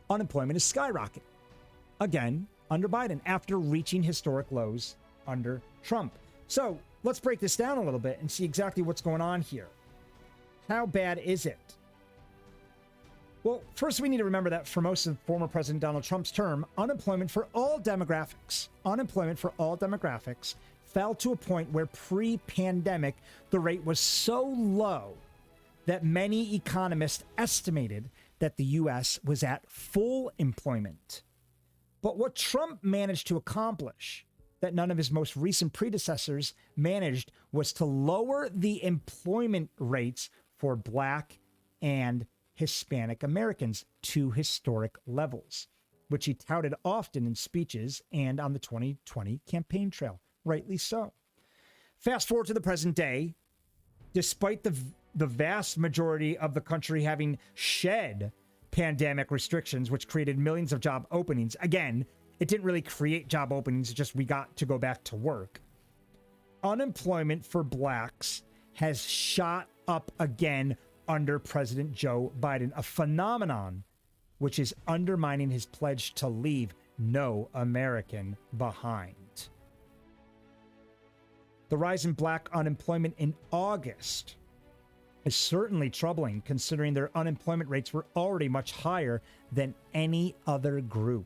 unemployment is skyrocketing. Again, under Biden, after reaching historic lows under Trump. So let's break this down a little bit and see exactly what's going on here. How bad is it? Well, first we need to remember that for most of former President Donald Trump's term, unemployment for all demographics fell to a point where pre-pandemic, the rate was so low that many economists estimated that the U.S. was at full employment. But what Trump managed to accomplish that none of his most recent predecessors managed was to lower the employment rates for black and Hispanic Americans to historic levels, which he touted often in speeches and on the 2020 campaign trail, rightly so. Fast forward to the present day, despite the vast majority of the country having shed pandemic restrictions, which created millions of job openings. Again, it didn't really create job openings, it's just we got to go back to work. Unemployment for blacks has shot up again under President Joe Biden, a phenomenon which is undermining his pledge to leave no American behind. The rise in black unemployment in August is certainly troubling, considering their unemployment rates were already much higher than any other group.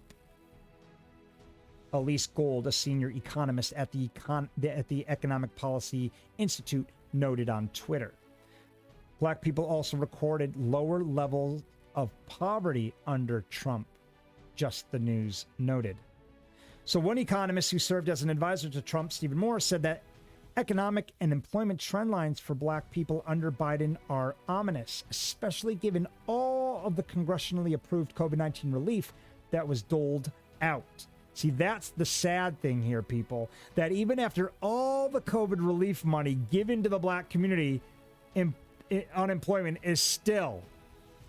Elise Gold, a senior economist at the Economic Policy Institute, noted on Twitter. Black people also recorded lower levels of poverty under Trump, just the news noted. So one economist who served as an advisor to Trump, Stephen Moore, said that economic and employment trend lines for black people under Biden are ominous, especially given all of the congressionally approved COVID-19 relief that was doled out. See, that's the sad thing here, people, that even after all the COVID relief money given to the black community, unemployment is still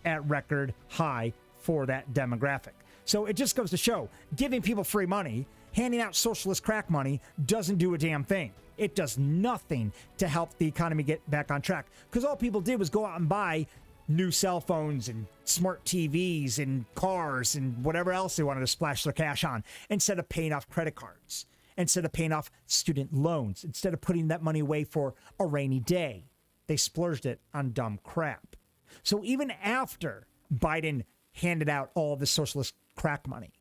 at record high for that demographic. So it just goes to show, giving people free money, handing out socialist crack money doesn't do a damn thing. It does nothing to help the economy get back on track, because all people did was go out and buy new cell phones and smart TVs and cars and whatever else they wanted to splash their cash on, instead of paying off credit cards, instead of paying off student loans, instead of putting that money away for a rainy day. They splurged it on dumb crap. So even after Biden handed out all of the socialist crack money,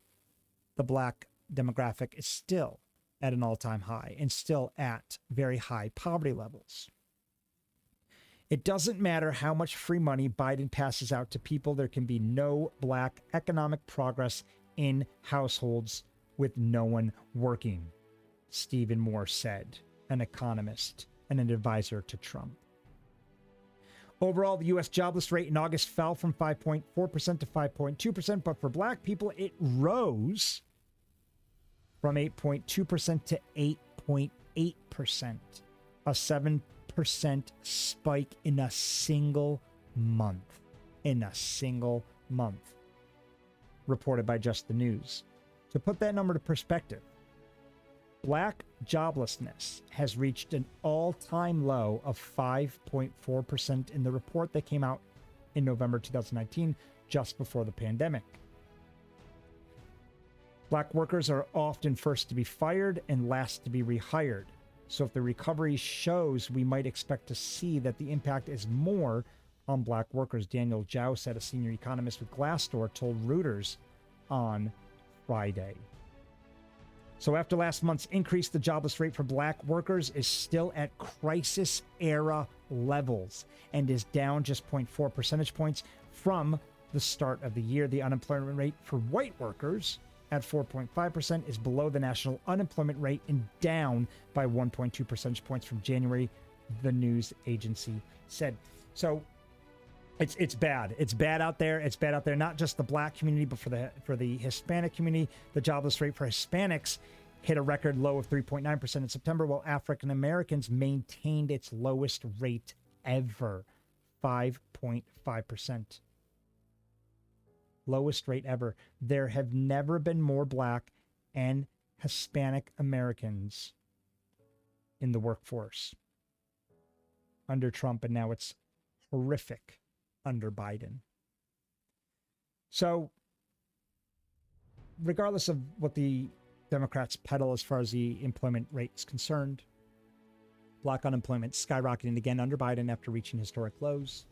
the black demographic is still at an all-time high and still at very high poverty levels. It doesn't matter how much free money Biden passes out to people, there can be no black economic progress in households with no one working, Stephen Moore said, an economist and an advisor to Trump. Overall, the U.S. jobless rate in August fell from 5.4% to 5.2%, but for black people, it rose from 8.2% to 8.8%, a 7% spike in a single month. Reported by Just the News. To put that number to perspective, black joblessness has reached an all-time low of 5.4% in the report that came out in November 2019, just before the pandemic. Black workers are often first to be fired and last to be rehired. So if the recovery shows, we might expect to see that the impact is more on black workers. Daniel Zhao said, a senior economist with Glassdoor, told Reuters on Friday. So after last month's increase, the jobless rate for black workers is still at crisis-era levels and is down just 0.4 percentage points from the start of the year. The unemployment rate for white workers at 4.5% is below the national unemployment rate and down by 1.2 percentage points from January, the news agency said. So it's bad. It's bad out there. It's bad out there. Not just the black community, but for the Hispanic community. The jobless rate for Hispanics hit a record low of 3.9% in September, while African Americans maintained its lowest rate ever, 5.5%. Lowest rate ever. There have never been more black and Hispanic Americans in the workforce under Trump, and now it's horrific under Biden. So, regardless of what the Democrats peddle as far as the employment rate is concerned, black unemployment skyrocketing again under Biden after reaching historic lows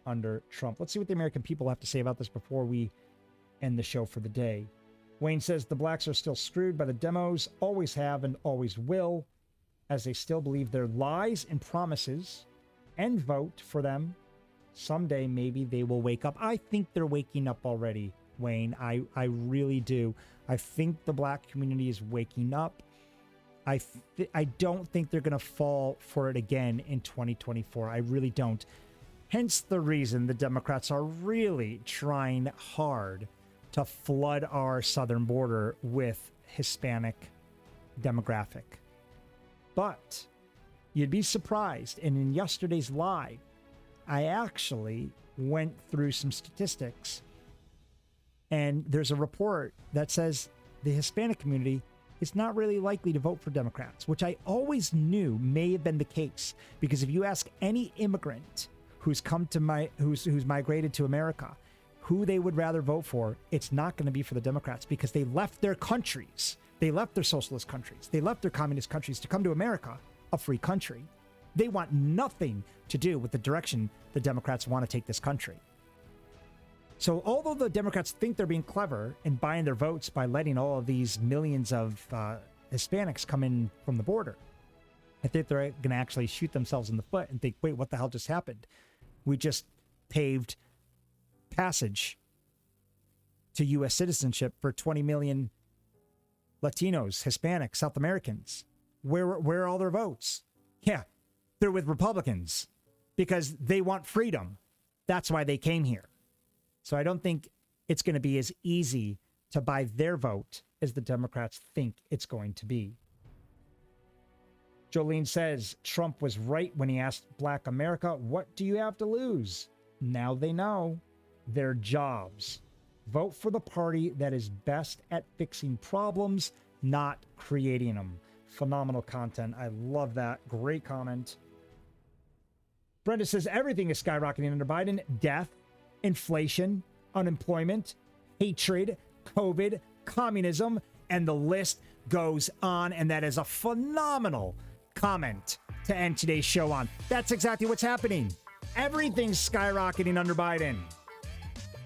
under Trump. Let's see what the American people have to say about this before we end the show for the day. Wayne says the blacks are still screwed by the demos, always have and always will, as they still believe their lies and promises and vote for them. Someday, maybe they will wake up. I think they're waking up already, Wayne. I really do. I think the black community is waking up. I don't think they're going to fall for it again in 2024. I really don't. Hence the reason the Democrats are really trying hard to flood our southern border with Hispanic demographic. But you'd be surprised. And in yesterday's live, I actually went through some statistics, and there's a report that says the Hispanic community is not really likely to vote for Democrats, which I always knew may have been the case, because if you ask any immigrant who's who's migrated to America who they would rather vote for, it's not going to be for the Democrats, because they left their countries, they left their socialist countries, they left their communist countries to come to America, a free country. They want nothing to do with the direction the Democrats want to take this country. So although the Democrats think they're being clever and buying their votes by letting all of these millions of Hispanics come in from the border, I think they're going to actually shoot themselves in the foot and think, wait, what the hell just happened? We just paved passage to U.S. citizenship for 20 million Latinos, Hispanics, South Americans. Where are all their votes? Yeah, they're with Republicans because they want freedom. That's why they came here. So I don't think it's going to be as easy to buy their vote as the Democrats think it's going to be. Jolene says Trump was right when he asked Black America, what do you have to lose? Now they know. Their jobs. Vote for the party that is best at fixing problems, not creating them. Phenomenal content. I love that. Great comment. Brenda says everything is skyrocketing under Biden. Death, inflation, unemployment, hatred, COVID, communism, and the list goes on. And that is a phenomenal comment to end today's show on. That's exactly what's happening. Everything's skyrocketing under Biden.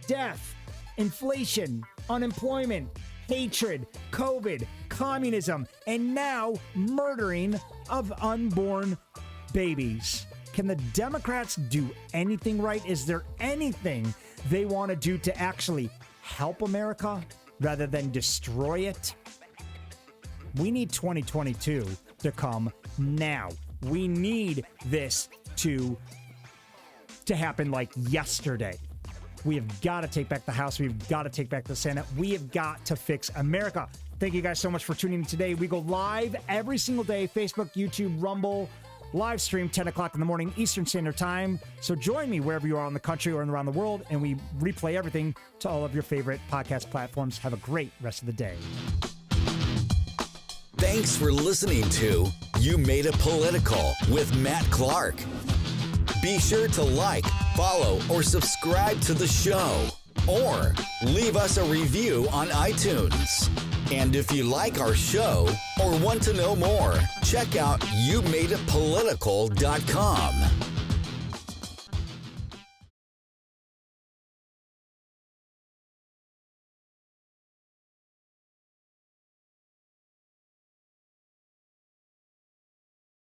Death, inflation, unemployment, hatred, COVID, communism, and now murdering of unborn babies. Can the Democrats do anything right? Is there anything they want to do to actually help America rather than destroy it? We need 2022 to come now. We need this to happen like yesterday. We have got to take back the House. We've got to take back the Senate. We have got to fix America. Thank you guys so much for tuning in today. We go live every single day, Facebook, YouTube, Rumble, live stream 10 o'clock in the morning Eastern Standard Time. So join me wherever you are in the country or around the world, and we replay everything to all of your favorite podcast platforms. Have a great rest of the day. Thanks for listening to You Made It Political with Matt Clark. Be sure to like, follow, or subscribe to the show, or leave us a review on iTunes. And if you like our show or want to know more, check out YouMadeItPolitical.com.